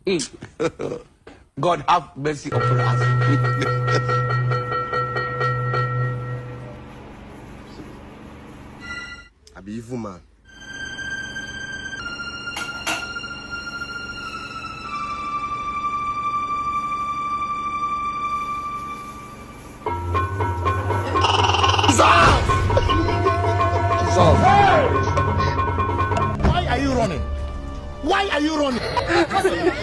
God have mercy upon us. I be evil man. Why are you running? Why are you running?